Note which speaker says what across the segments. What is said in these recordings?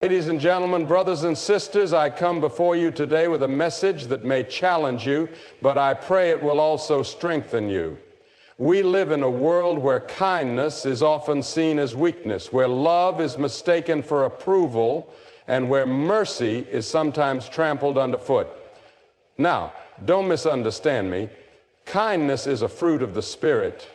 Speaker 1: Ladies and gentlemen, brothers and sisters, I come before you today with a message that may challenge you, but I pray it will also strengthen you. We live in a world where kindness is often seen as weakness, where love is mistaken for approval, and where mercy is sometimes trampled underfoot. Now, don't misunderstand me. Kindness is a fruit of the Spirit.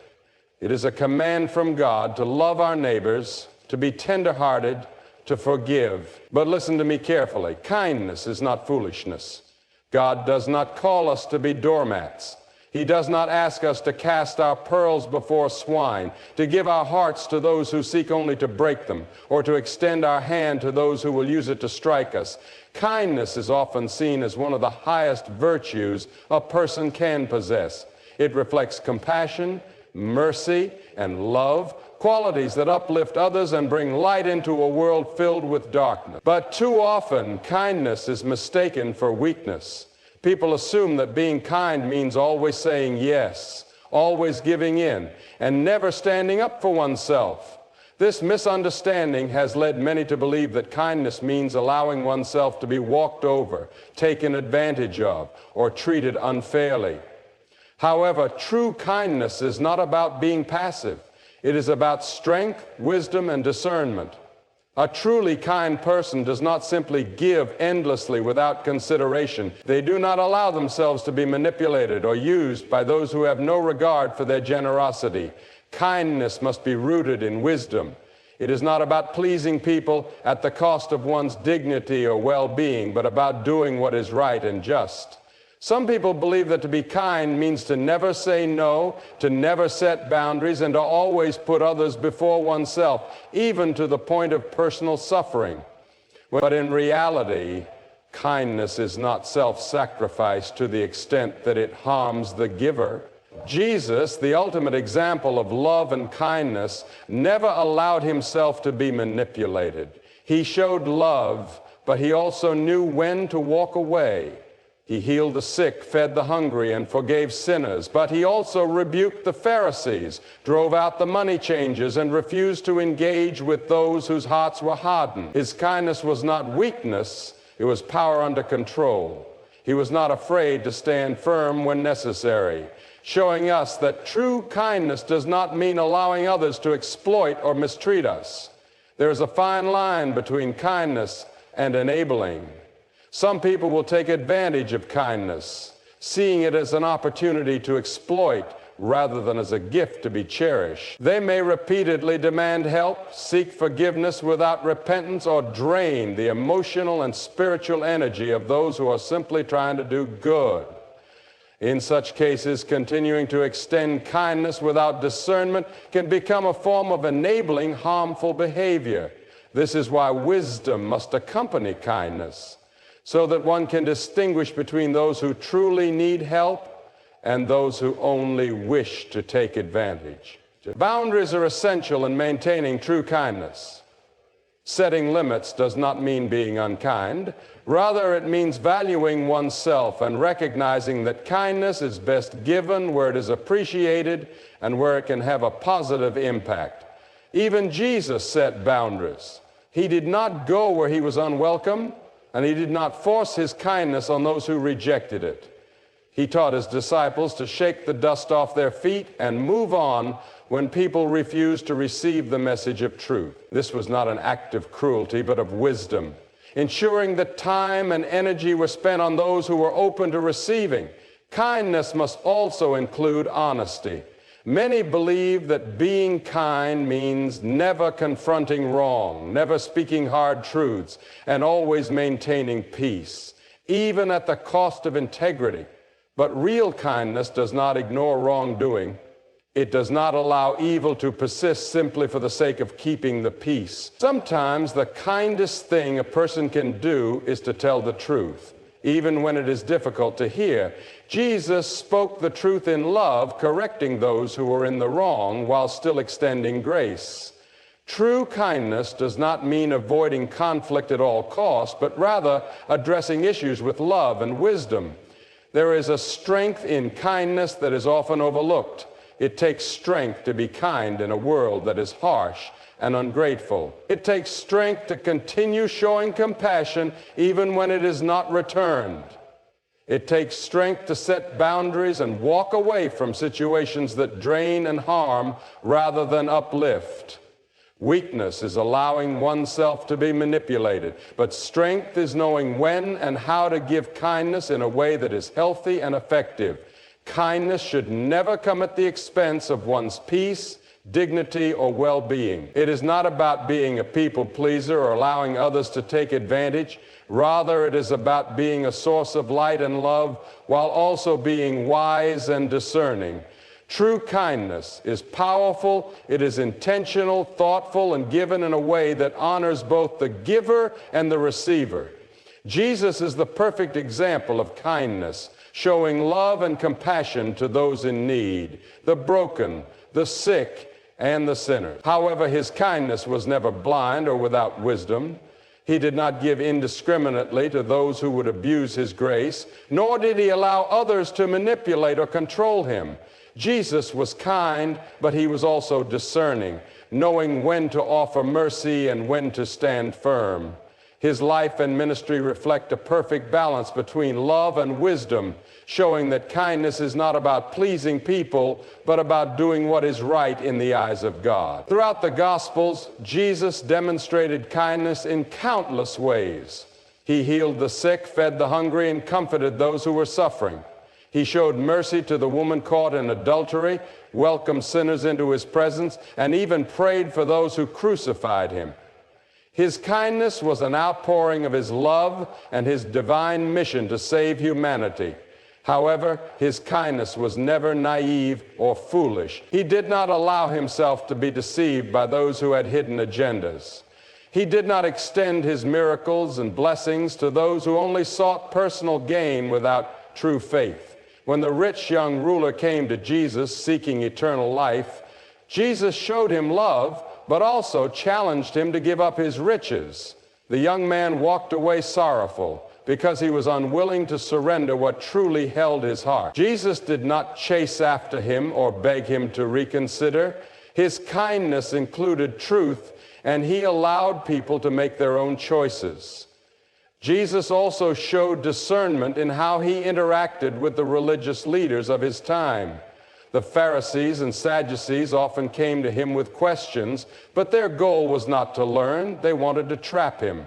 Speaker 1: It is a command from God to love our neighbors, to be tender-hearted, to forgive. But listen to me carefully. Kindness is not foolishness. God does not call us to be doormats. He does not ask us to cast our pearls before swine, to give our hearts to those who seek only to break them, or to extend our hand to those who will use it to strike us. Kindness is often seen as one of the highest virtues a person can possess. It reflects compassion, mercy, and love, qualities that uplift others and bring light into a world filled with darkness. But too often, kindness is mistaken for weakness. People assume that being kind means always saying yes, always giving in, and never standing up for oneself. This misunderstanding has led many to believe that kindness means allowing oneself to be walked over, taken advantage of, or treated unfairly. However, true kindness is not about being passive. It is about strength, wisdom, and discernment. A truly kind person does not simply give endlessly without consideration. They do not allow themselves to be manipulated or used by those who have no regard for their generosity. Kindness must be rooted in wisdom. It is not about pleasing people at the cost of one's dignity or well-being, but about doing what is right and just. Some people believe that to be kind means to never say no, to never set boundaries, and to always put others before oneself, even to the point of personal suffering. But in reality, kindness is not self-sacrifice to the extent that it harms the giver. Jesus, the ultimate example of love and kindness, never allowed himself to be manipulated. He showed love, but he also knew when to walk away. He healed the sick, fed the hungry, and forgave sinners. But he also rebuked the Pharisees, drove out the money changers, and refused to engage with those whose hearts were hardened. His kindness was not weakness, it was power under control. He was not afraid to stand firm when necessary, showing us that true kindness does not mean allowing others to exploit or mistreat us. There is a fine line between kindness and enabling. Some people will take advantage of kindness, seeing it as an opportunity to exploit rather than as a gift to be cherished. They may repeatedly demand help, seek forgiveness without repentance, or drain the emotional and spiritual energy of those who are simply trying to do good. In such cases, continuing to extend kindness without discernment can become a form of enabling harmful behavior. This is why wisdom must accompany kindness, so that one can distinguish between those who truly need help and those who only wish to take advantage. Boundaries are essential in maintaining true kindness. Setting limits does not mean being unkind. Rather, it means valuing oneself and recognizing that kindness is best given where it is appreciated and where it can have a positive impact. Even Jesus set boundaries. He did not go where he was unwelcome, and he did not force his kindness on those who rejected it. He taught his disciples to shake the dust off their feet and move on when people refused to receive the message of truth. This was not an act of cruelty, but of wisdom, ensuring that time and energy were spent on those who were open to receiving. Kindness must also include honesty. Many believe that being kind means never confronting wrong, never speaking hard truths, and always maintaining peace, even at the cost of integrity. But real kindness does not ignore wrongdoing. It does not allow evil to persist simply for the sake of keeping the peace. Sometimes the kindest thing a person can do is to tell the truth, even when it is difficult to hear. Jesus spoke the truth in love, correcting those who were in the wrong while still extending grace. True kindness does not mean avoiding conflict at all costs, but rather addressing issues with love and wisdom. There is a strength in kindness that is often overlooked. It takes strength to be kind in a world that is harsh and ungrateful. It takes strength to continue showing compassion even when it is not returned. It takes strength to set boundaries and walk away from situations that drain and harm rather than uplift. Weakness is allowing oneself to be manipulated, but strength is knowing when and how to give kindness in a way that is healthy and effective. Kindness should never come at the expense of one's peace, dignity, or well-being. It is not about being a people pleaser or allowing others to take advantage. Rather, it is about being a source of light and love while also being wise and discerning. True kindness is powerful, it is intentional, thoughtful, and given in a way that honors both the giver and the receiver. Jesus is the perfect example of kindness, showing love and compassion to those in need, the broken, the sick, and the sinner. However, his kindness was never blind or without wisdom. He did not give indiscriminately to those who would abuse his grace, nor did he allow others to manipulate or control him. Jesus was kind, but he was also discerning, knowing when to offer mercy and when to stand firm. His life and ministry reflect a perfect balance between love and wisdom, showing that kindness is not about pleasing people, but about doing what is right in the eyes of God. Throughout the Gospels, Jesus demonstrated kindness in countless ways. He healed the sick, fed the hungry, and comforted those who were suffering. He showed mercy to the woman caught in adultery, welcomed sinners into his presence, and even prayed for those who crucified him. His kindness was an outpouring of his love and his divine mission to save humanity. However, his kindness was never naive or foolish. He did not allow himself to be deceived by those who had hidden agendas. He did not extend his miracles and blessings to those who only sought personal gain without true faith. When the rich young ruler came to Jesus seeking eternal life, Jesus showed him love, but also challenged him to give up his riches. The young man walked away sorrowful because he was unwilling to surrender what truly held his heart. Jesus did not chase after him or beg him to reconsider. His kindness included truth, and he allowed people to make their own choices. Jesus also showed discernment in how he interacted with the religious leaders of his time. The Pharisees and Sadducees often came to him with questions, but their goal was not to learn. They wanted to trap him.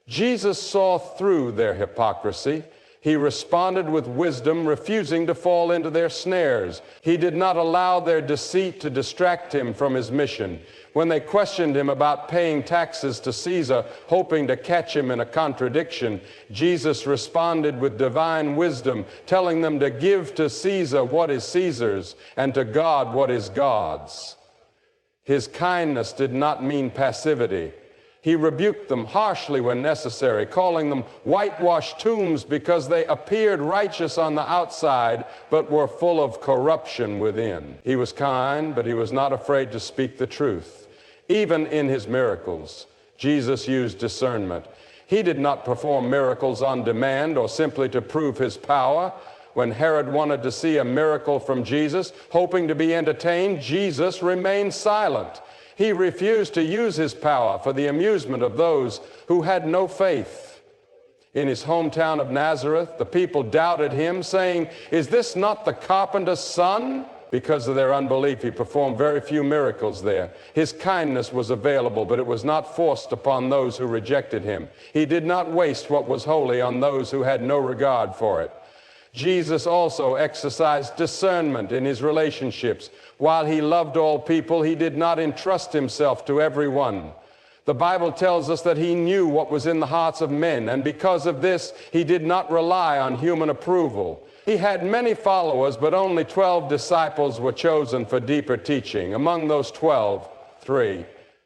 Speaker 1: Jesus saw through their hypocrisy. He responded with wisdom, refusing to fall into their snares. He did not allow their deceit to distract him from his mission. When they questioned him about paying taxes to Caesar, hoping to catch him in a contradiction, Jesus responded with divine wisdom, telling them to give to Caesar what is Caesar's and to God what is God's. His kindness did not mean passivity. He rebuked them harshly when necessary, calling them whitewashed tombs because they appeared righteous on the outside, but were full of corruption within. He was kind, but he was not afraid to speak the truth. Even in his miracles, Jesus used discernment. He did not perform miracles on demand or simply to prove his power. When Herod wanted to see a miracle from Jesus, hoping to be entertained, Jesus remained silent. He refused to use his power for the amusement of those who had no faith. In his hometown of Nazareth, the people doubted him, saying, "Is this not the carpenter's son?" Because of their unbelief, he performed very few miracles there. His kindness was available, but it was not forced upon those who rejected him. He did not waste what was holy on those who had no regard for it. Jesus also exercised discernment in his relationships. While he loved all people, he did not entrust himself to everyone. The Bible tells us that he knew what was in the hearts of men, and because of this, he did not rely on human approval. He had many followers, but only 12 disciples were chosen for deeper teaching. Among those 12, 3,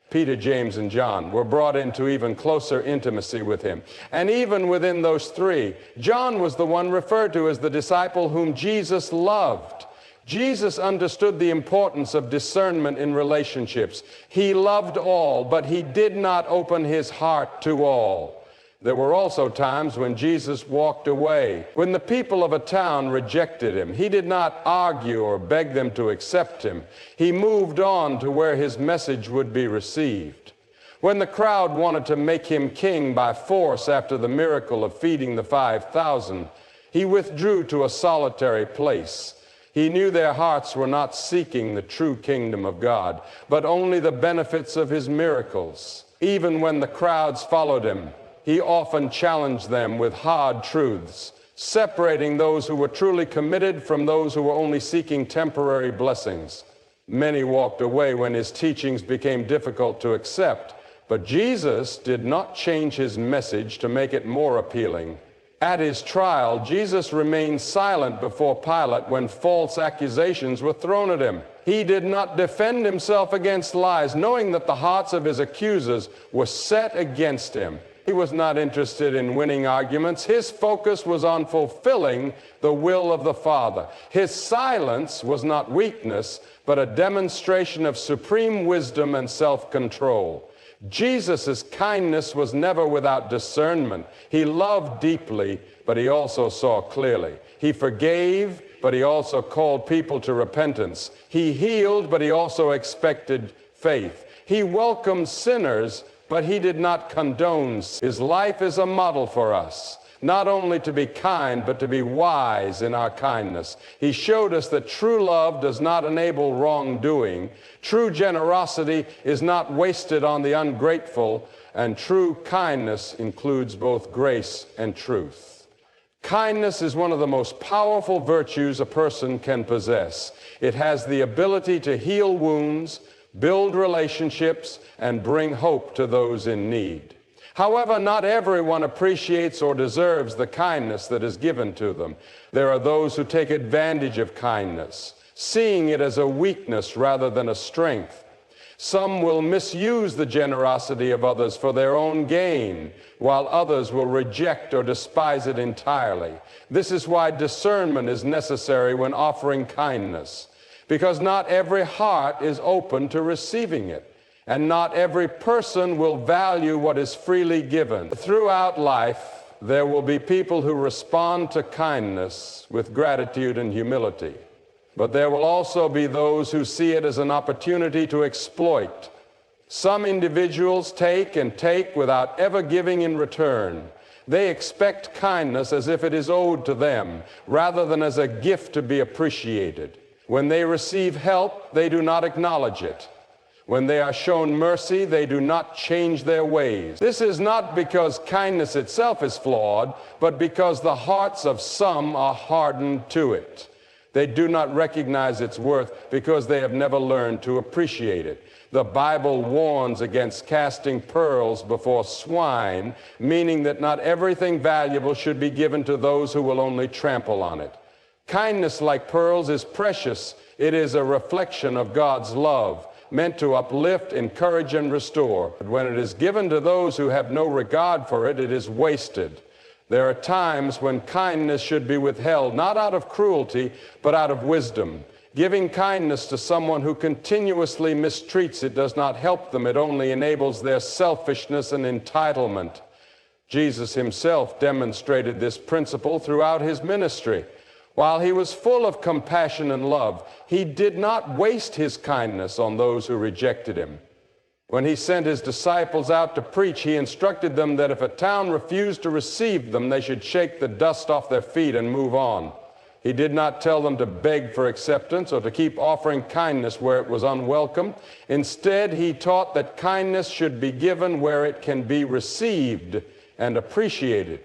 Speaker 1: Peter, James, and John, were brought into even closer intimacy with him. And even within those 3, John was the one referred to as the disciple whom Jesus loved. Jesus understood the importance of discernment in relationships. He loved all, but he did not open his heart to all. There were also times when Jesus walked away. When the people of a town rejected him, he did not argue or beg them to accept him. He moved on to where his message would be received. When the crowd wanted to make him king by force after the miracle of feeding the 5,000, he withdrew to a solitary place. He knew their hearts were not seeking the true kingdom of God, but only the benefits of his miracles. Even when the crowds followed him, he often challenged them with hard truths, separating those who were truly committed from those who were only seeking temporary blessings. Many walked away when his teachings became difficult to accept, but Jesus did not change his message to make it more appealing. At his trial, Jesus remained silent before Pilate when false accusations were thrown at him. He did not defend himself against lies, knowing that the hearts of his accusers were set against him. He was not interested in winning arguments. His focus was on fulfilling the will of the Father. His silence was not weakness, but a demonstration of supreme wisdom and self-control. Jesus' kindness was never without discernment. He loved deeply, but he also saw clearly. He forgave, but he also called people to repentance. He healed, but he also expected faith. He welcomed sinners, but he did not condone. His life is a model for us, not only to be kind, but to be wise in our kindness. He showed us that true love does not enable wrongdoing. True generosity is not wasted on the ungrateful, and true kindness includes both grace and truth. Kindness is one of the most powerful virtues a person can possess. It has the ability to heal wounds, build relationships, and bring hope to those in need. However, not everyone appreciates or deserves the kindness that is given to them. There are those who take advantage of kindness, seeing it as a weakness rather than a strength. Some will misuse the generosity of others for their own gain, while others will reject or despise it entirely. This is why discernment is necessary when offering kindness, because not every heart is open to receiving it, and not every person will value what is freely given. Throughout life, there will be people who respond to kindness with gratitude and humility, but there will also be those who see it as an opportunity to exploit. Some individuals take and take without ever giving in return. They expect kindness as if it is owed to them, rather than as a gift to be appreciated. When they receive help, they do not acknowledge it. When they are shown mercy, they do not change their ways. This is not because kindness itself is flawed, but because the hearts of some are hardened to it. They do not recognize its worth because they have never learned to appreciate it. The Bible warns against casting pearls before swine, meaning that not everything valuable should be given to those who will only trample on it. Kindness, like pearls, is precious. It is a reflection of God's love, meant to uplift, encourage, and restore. But when it is given to those who have no regard for it, it is wasted. There are times when kindness should be withheld, not out of cruelty, but out of wisdom. Giving kindness to someone who continuously mistreats it does not help them. It only enables their selfishness and entitlement. Jesus himself demonstrated this principle throughout his ministry. While he was full of compassion and love, he did not waste his kindness on those who rejected him. When he sent his disciples out to preach, he instructed them that if a town refused to receive them, they should shake the dust off their feet and move on. He did not tell them to beg for acceptance or to keep offering kindness where it was unwelcome. Instead, he taught that kindness should be given where it can be received and appreciated.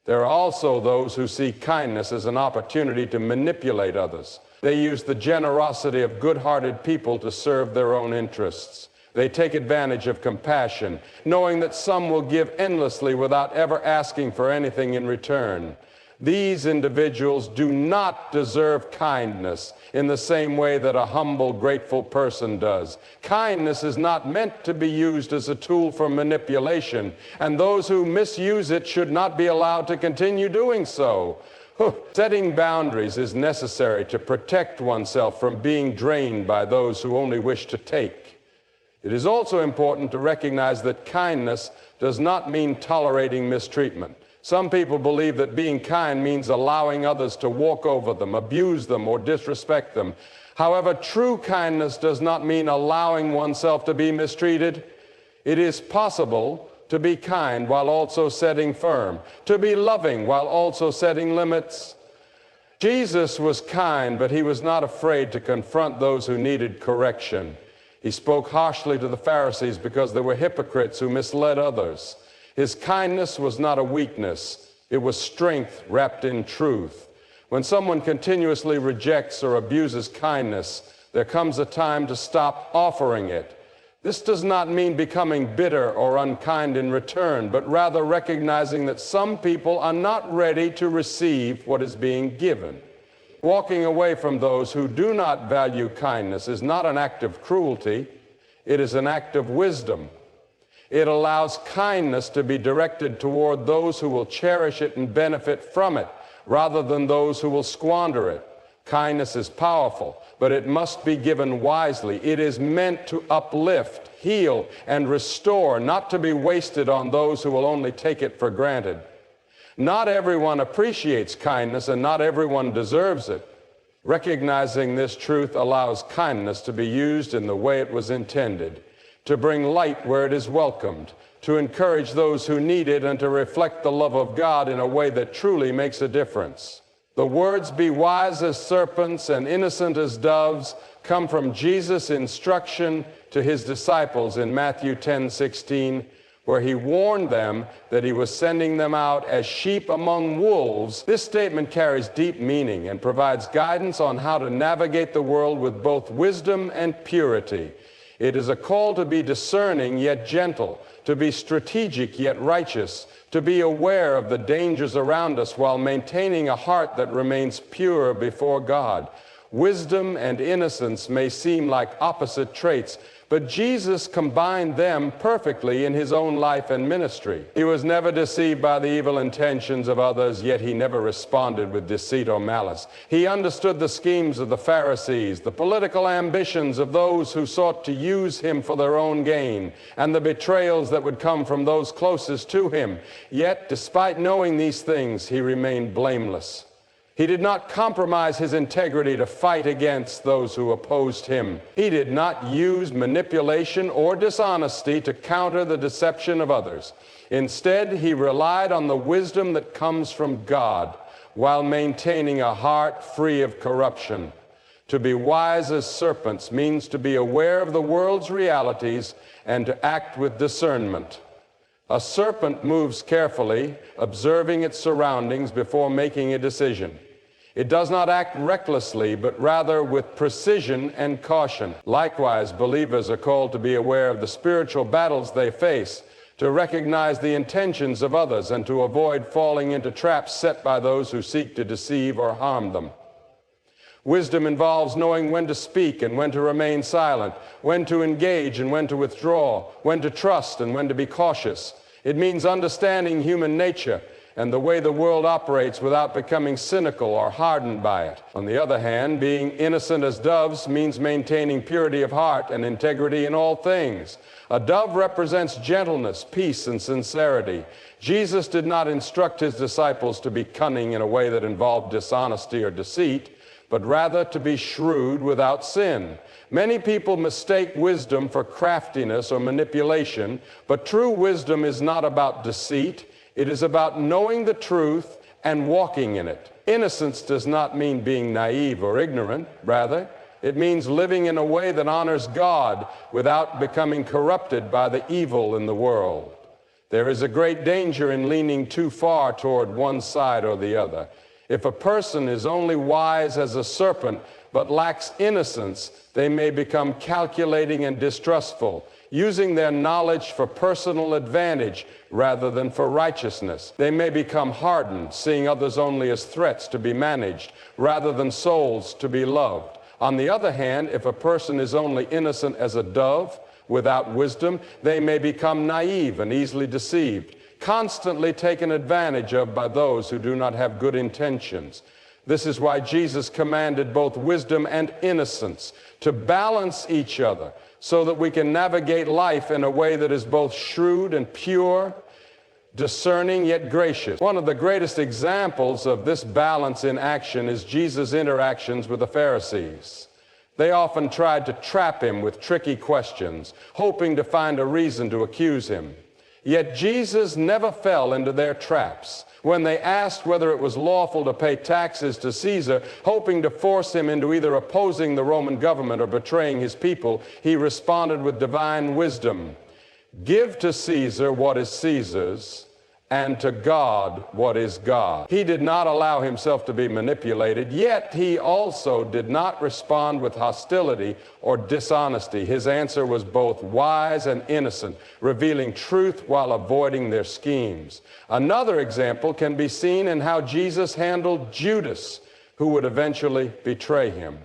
Speaker 1: There are also those who see kindness as an opportunity to manipulate others. They use the generosity of good-hearted people to serve their own interests. They take advantage of compassion, knowing that some will give endlessly without ever asking for anything in return. These individuals do not deserve kindness in the same way that a humble, grateful person does. Kindness is not meant to be used as a tool for manipulation, and those who misuse it should not be allowed to continue doing so. Setting boundaries is necessary to protect oneself from being drained by those who only wish to take. It is also important to recognize that kindness does not mean tolerating mistreatment. Some people believe that being kind means allowing others to walk over them, abuse them, or disrespect them. However, true kindness does not mean allowing oneself to be mistreated. It is possible to be kind while also setting firm, to be loving while also setting limits. Jesus was kind, but he was not afraid to confront those who needed correction. He spoke harshly to the Pharisees because they were hypocrites who misled others. His kindness was not a weakness. It was strength wrapped in truth. When someone continuously rejects or abuses kindness, there comes a time to stop offering it. This does not mean becoming bitter or unkind in return, but rather recognizing that some people are not ready to receive what is being given. Walking away from those who do not value kindness is not an act of cruelty, it is an act of wisdom. It allows kindness to be directed toward those who will cherish it and benefit from it, rather than those who will squander it. Kindness is powerful, but it must be given wisely. It is meant to uplift, heal, and restore, not to be wasted on those who will only take it for granted. Not everyone appreciates kindness, and not everyone deserves it. Recognizing this truth allows kindness to be used in the way it was intended, to bring light where it is welcomed, to encourage those who need it, and to reflect the love of God in a way that truly makes a difference. The words, "Be wise as serpents and innocent as doves," come from Jesus' instruction to his disciples in Matthew 10:16, where he warned them that he was sending them out as sheep among wolves. This statement carries deep meaning and provides guidance on how to navigate the world with both wisdom and purity. It is a call to be discerning yet gentle, to be strategic yet righteous, to be aware of the dangers around us while maintaining a heart that remains pure before God. Wisdom and innocence may seem like opposite traits, but Jesus combined them perfectly in his own life and ministry. He was never deceived by the evil intentions of others, yet he never responded with deceit or malice. He understood the schemes of the Pharisees, the political ambitions of those who sought to use him for their own gain, and the betrayals that would come from those closest to him. Yet, despite knowing these things, he remained blameless. He did not compromise his integrity to fight against those who opposed him. He did not use manipulation or dishonesty to counter the deception of others. Instead, he relied on the wisdom that comes from God while maintaining a heart free of corruption. To be wise as serpents means to be aware of the world's realities and to act with discernment. A serpent moves carefully, observing its surroundings before making a decision. It does not act recklessly, but rather with precision and caution. Likewise, believers are called to be aware of the spiritual battles they face, to recognize the intentions of others, and to avoid falling into traps set by those who seek to deceive or harm them. Wisdom involves knowing when to speak and when to remain silent, when to engage and when to withdraw, when to trust and when to be cautious. It means understanding human nature and the way the world operates without becoming cynical or hardened by it. On the other hand, being innocent as doves means maintaining purity of heart and integrity in all things. A dove represents gentleness, peace, and sincerity. Jesus did not instruct his disciples to be cunning in a way that involved dishonesty or deceit, but rather to be shrewd without sin. Many people mistake wisdom for craftiness or manipulation, but true wisdom is not about deceit. It is about knowing the truth and walking in it. Innocence does not mean being naive or ignorant. Rather, it means living in a way that honors God without becoming corrupted by the evil in the world. There is a great danger in leaning too far toward one side or the other. If a person is only wise as a serpent but lacks innocence, they may become calculating and distrustful, using their knowledge for personal advantage rather than for righteousness. They may become hardened, seeing others only as threats to be managed rather than souls to be loved. On the other hand, if a person is only innocent as a dove without wisdom, they may become naive and easily deceived, constantly taken advantage of by those who do not have good intentions. This is why Jesus commanded both wisdom and innocence to balance each other. so that we can navigate life in a way that is both shrewd and pure, discerning yet gracious. One of the greatest examples of this balance in action is Jesus' interactions with the Pharisees. They often tried to trap him with tricky questions, hoping to find a reason to accuse him. Yet Jesus never fell into their traps. When they asked whether it was lawful to pay taxes to Caesar, hoping to force him into either opposing the Roman government or betraying his people, he responded with divine wisdom. Give to Caesar what is Caesar's, and to God what is God. He did not allow himself to be manipulated, yet he also did not respond with hostility or dishonesty. His answer was both wise and innocent, revealing truth while avoiding their schemes. Another example can be seen in how Jesus handled Judas, who would eventually betray him.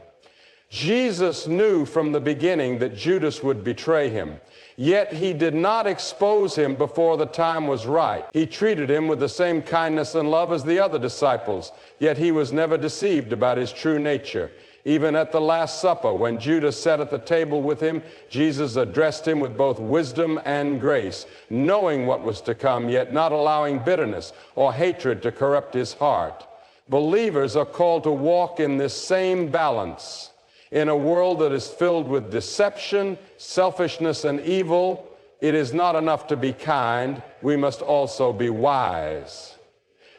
Speaker 1: Jesus knew from the beginning that Judas would betray him. Yet he did not expose him before the time was right. He treated him with the same kindness and love as the other disciples, yet he was never deceived about his true nature. Even at the Last Supper, when Judas sat at the table with him, Jesus addressed him with both wisdom and grace, knowing what was to come, yet not allowing bitterness or hatred to corrupt his heart. Believers are called to walk in this same balance. In a world that is filled with deception, selfishness, and evil, it is not enough to be kind. We must also be wise.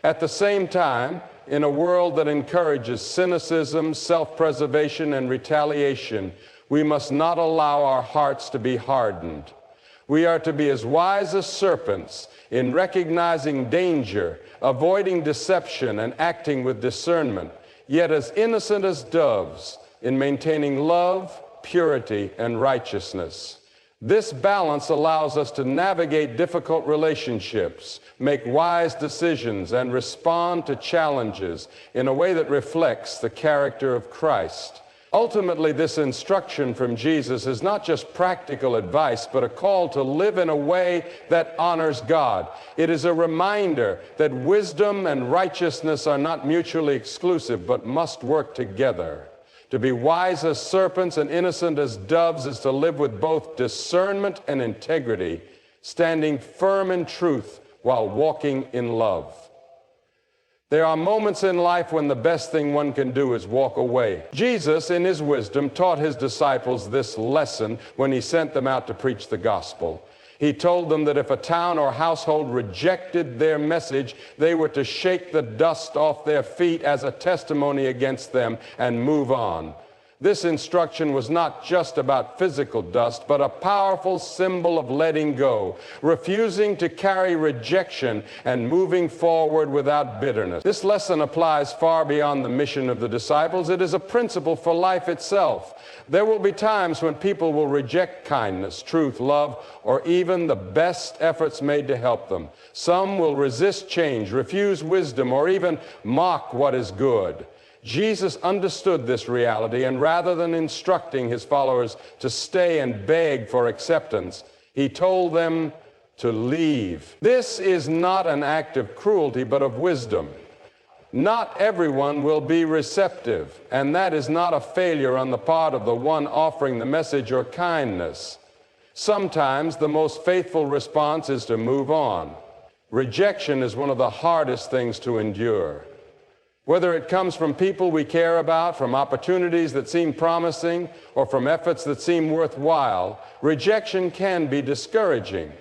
Speaker 1: At the same time, in a world that encourages cynicism, self-preservation, and retaliation, we must not allow our hearts to be hardened. We are to be as wise as serpents in recognizing danger, avoiding deception, and acting with discernment, yet as innocent as doves in maintaining love, purity, and righteousness. This balance allows us to navigate difficult relationships, make wise decisions, and respond to challenges in a way that reflects the character of Christ. Ultimately, this instruction from Jesus is not just practical advice, but a call to live in a way that honors God. It is a reminder that wisdom and righteousness are not mutually exclusive, but must work together. To be wise as serpents and innocent as doves is to live with both discernment and integrity, standing firm in truth while walking in love. There are moments in life when the best thing one can do is walk away. Jesus, in his wisdom, taught his disciples this lesson when he sent them out to preach the gospel. He told them that if a town or household rejected their message, they were to shake the dust off their feet as a testimony against them and move on. This instruction was not just about physical dust, but a powerful symbol of letting go, refusing to carry rejection and moving forward without bitterness. This lesson applies far beyond the mission of the disciples. It is a principle for life itself. There will be times when people will reject kindness, truth, love, or even the best efforts made to help them. Some will resist change, refuse wisdom, or even mock what is good. Jesus understood this reality, and rather than instructing his followers to stay and beg for acceptance, he told them to leave. This is not an act of cruelty, but of wisdom. Not everyone will be receptive, and that is not a failure on the part of the one offering the message or kindness. Sometimes the most faithful response is to move on. Rejection is one of the hardest things to endure. Whether it comes from people we care about, from opportunities that seem promising, or from efforts that seem worthwhile, rejection can be discouraging.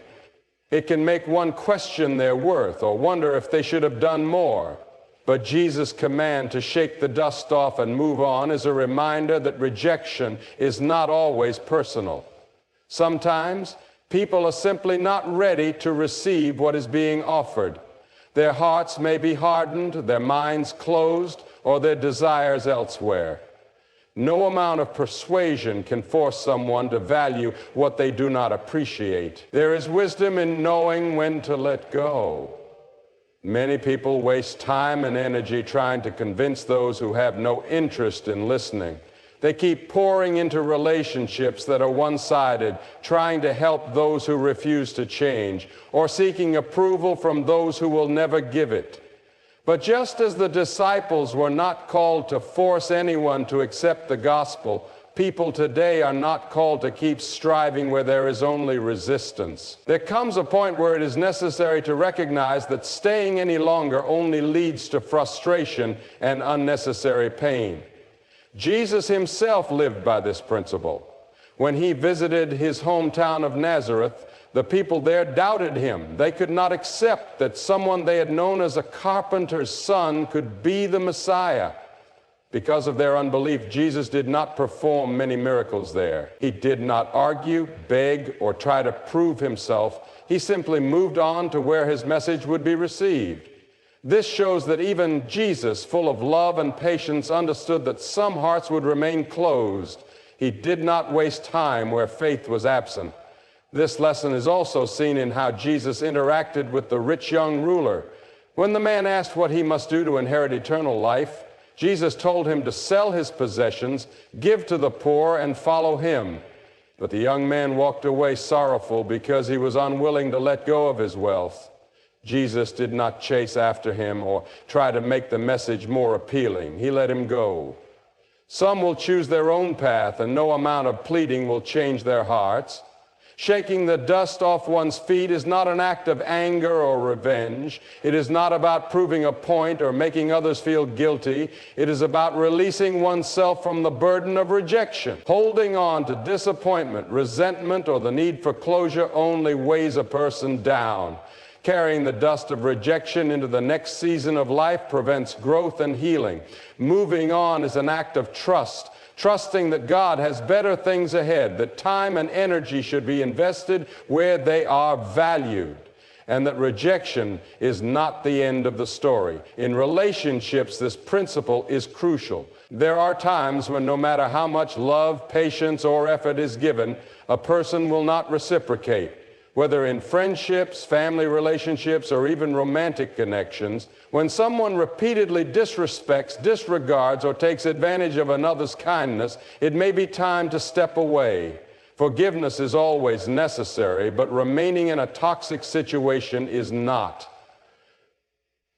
Speaker 1: It can make one question their worth or wonder if they should have done more. But Jesus' command to shake the dust off and move on is a reminder that rejection is not always personal. Sometimes people are simply not ready to receive what is being offered. Their hearts may be hardened, their minds closed, or their desires elsewhere. No amount of persuasion can force someone to value what they do not appreciate. There is wisdom in knowing when to let go. Many people waste time and energy trying to convince those who have no interest in listening. They keep pouring into relationships that are one-sided, trying to help those who refuse to change, or seeking approval from those who will never give it. But just as the disciples were not called to force anyone to accept the gospel, People today are not called to keep striving where there is only resistance. There comes a point where it is necessary to recognize that staying any longer only leads to frustration and unnecessary pain. Jesus himself lived by this principle. When he visited his hometown of Nazareth, the people there doubted him. They could not accept that someone they had known as a carpenter's son could be the Messiah. Because of their unbelief, Jesus did not perform many miracles there. He did not argue, beg, or try to prove himself. He simply moved on to where his message would be received. This shows that even Jesus, full of love and patience, understood that some hearts would remain closed. He did not waste time where faith was absent. This lesson is also seen in how Jesus interacted with the rich young ruler. When the man asked what he must do to inherit eternal life, Jesus told him to sell his possessions, give to the poor, and follow him. But the young man walked away sorrowful because he was unwilling to let go of his wealth. Jesus did not chase after him or try to make the message more appealing. He let him go. Some will choose their own path, and no amount of pleading will change their hearts. Shaking the dust off one's feet is not an act of anger or revenge. It is not about proving a point or making others feel guilty. It is about releasing oneself from the burden of rejection. Holding on to disappointment, resentment, or the need for closure only weighs a person down. Carrying the dust of rejection into the next season of life prevents growth and healing. Moving on is an act of trust. Trusting that God has better things ahead, that time and energy should be invested where they are valued, and that rejection is not the end of the story. In relationships, this principle is crucial. There are times when no matter how much love, patience, or effort is given, a person will not reciprocate. Whether in friendships, family relationships, or even romantic connections, when someone repeatedly disrespects, disregards, or takes advantage of another's kindness, it may be time to step away. Forgiveness is always necessary, but remaining in a toxic situation is not.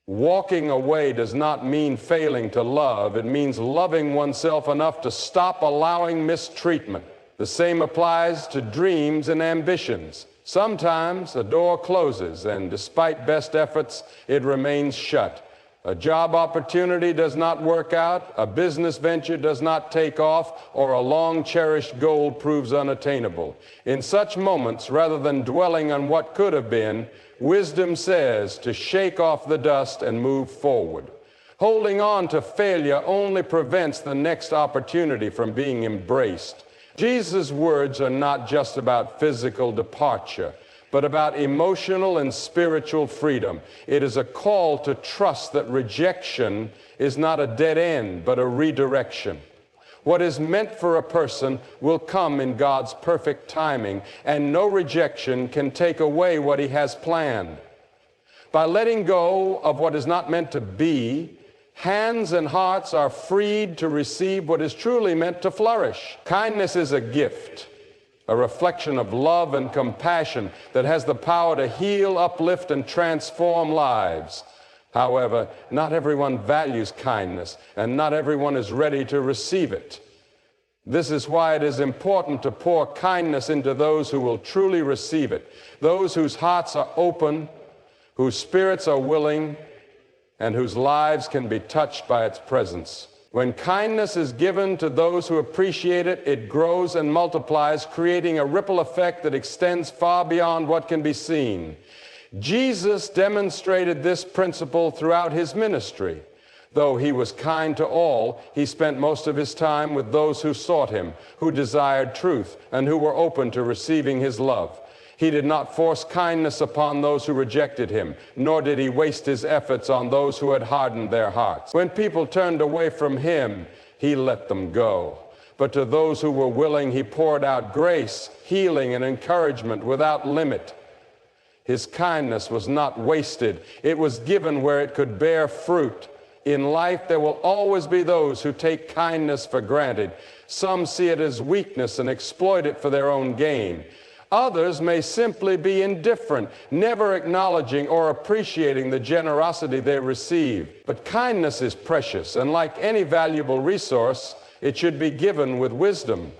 Speaker 1: Walking away does not mean failing to love. It means loving oneself enough to stop allowing mistreatment. The same applies to dreams and ambitions. Sometimes a door closes, and despite best efforts, it remains shut. A job opportunity does not work out, a business venture does not take off, or a long-cherished goal proves unattainable. In such moments, rather than dwelling on what could have been, wisdom says to shake off the dust and move forward. Holding on to failure only prevents the next opportunity from being embraced. Jesus' words are not just about physical departure, but about emotional and spiritual freedom. It is a call to trust that rejection is not a dead end, but a redirection. What is meant for a person will come in God's perfect timing, and no rejection can take away what He has planned. By letting go of what is not meant to be, hands and hearts are freed to receive what is truly meant to flourish. Kindness is a gift, a reflection of love and compassion that has the power to heal, uplift, and transform lives. However, not everyone values kindness, and not everyone is ready to receive it. This is why it is important to pour kindness into those who will truly receive it, those whose hearts are open, whose spirits are willing, and whose lives can be touched by its presence. When kindness is given to those who appreciate it, it grows and multiplies, creating a ripple effect that extends far beyond what can be seen. Jesus demonstrated this principle throughout his ministry. Though he was kind to all, he spent most of his time with those who sought him, who desired truth, and who were open to receiving his love. He did not force kindness upon those who rejected him, nor did he waste his efforts on those who had hardened their hearts. When people turned away from him, he let them go. But to those who were willing, he poured out grace, healing, and encouragement without limit. His kindness was not wasted. It was given where it could bear fruit. In life, there will always be those who take kindness for granted. Some see it as weakness and exploit it for their own gain. Others may simply be indifferent, never acknowledging or appreciating the generosity they receive. But kindness is precious, and like any valuable resource, it should be given with wisdom.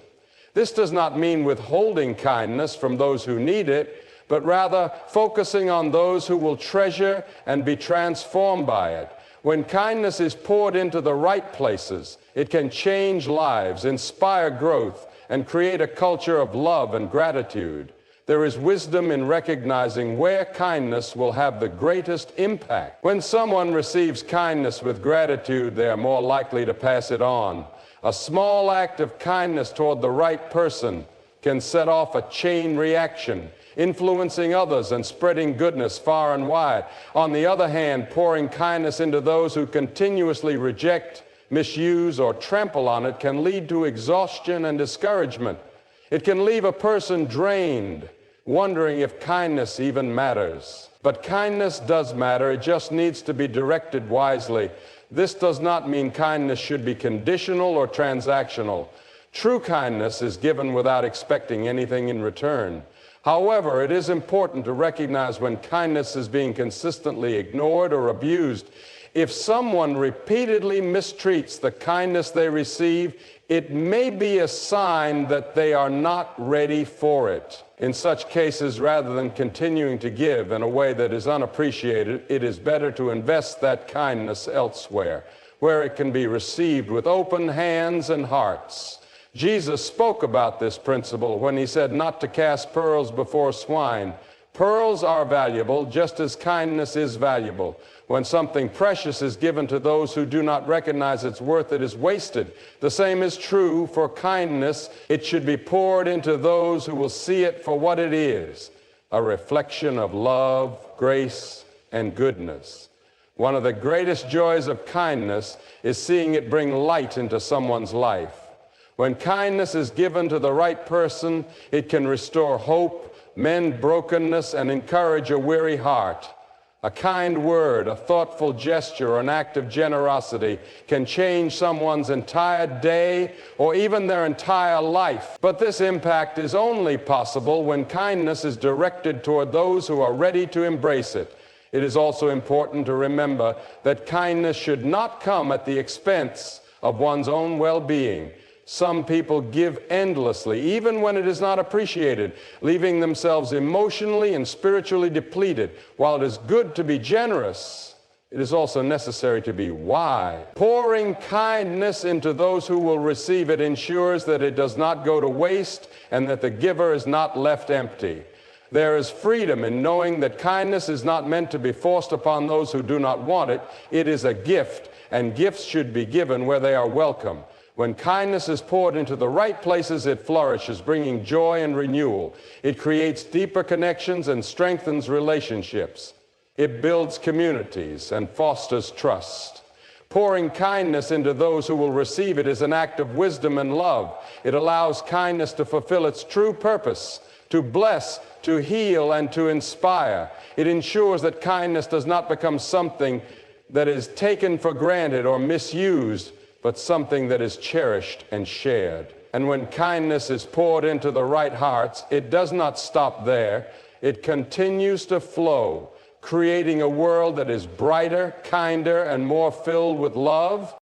Speaker 1: This does not mean withholding kindness from those who need it, but rather focusing on those who will treasure and be transformed by it. When kindness is poured into the right places, it can change lives, inspire growth, and create a culture of love and gratitude. There is wisdom in recognizing where kindness will have the greatest impact. When someone receives kindness with gratitude, they are more likely to pass it on. A small act of kindness toward the right person can set off a chain reaction, influencing others and spreading goodness far and wide. On the other hand, pouring kindness into those who continuously reject, misuse, or trample on it can lead to exhaustion and discouragement. It can leave a person drained, wondering if kindness even matters. But kindness does matter. It just needs to be directed wisely. This does not mean kindness should be conditional or transactional. True kindness is given without expecting anything in return. However, it is important to recognize when kindness is being consistently ignored or abused. If someone repeatedly mistreats the kindness they receive, it may be a sign that they are not ready for it. In such cases, rather than continuing to give in a way that is unappreciated, it is better to invest that kindness elsewhere, where it can be received with open hands and hearts. Jesus spoke about this principle when he said not to cast pearls before swine. Pearls are valuable just as kindness is valuable. When something precious is given to those who do not recognize its worth, it is wasted. The same is true for kindness. It should be poured into those who will see it for what it is, a reflection of love, grace, and goodness. One of the greatest joys of kindness is seeing it bring light into someone's life. When kindness is given to the right person, it can restore hope, mend brokenness, and encourage a weary heart. A kind word, a thoughtful gesture, or an act of generosity can change someone's entire day or even their entire life. But this impact is only possible when kindness is directed toward those who are ready to embrace it. It is also important to remember that kindness should not come at the expense of one's own well-being. Some people give endlessly, even when it is not appreciated, leaving themselves emotionally and spiritually depleted. While it is good to be generous, it is also necessary to be wise. Pouring kindness into those who will receive it ensures that it does not go to waste and that the giver is not left empty. There is freedom in knowing that kindness is not meant to be forced upon those who do not want it. It is a gift, and gifts should be given where they are welcome. When kindness is poured into the right places, it flourishes, bringing joy and renewal. It creates deeper connections and strengthens relationships. It builds communities and fosters trust. Pouring kindness into those who will receive it is an act of wisdom and love. It allows kindness to fulfill its true purpose, to bless, to heal, and to inspire. It ensures that kindness does not become something that is taken for granted or misused, but something that is cherished and shared. And when kindness is poured into the right hearts, it does not stop there. It continues to flow, creating a world that is brighter, kinder, and more filled with love.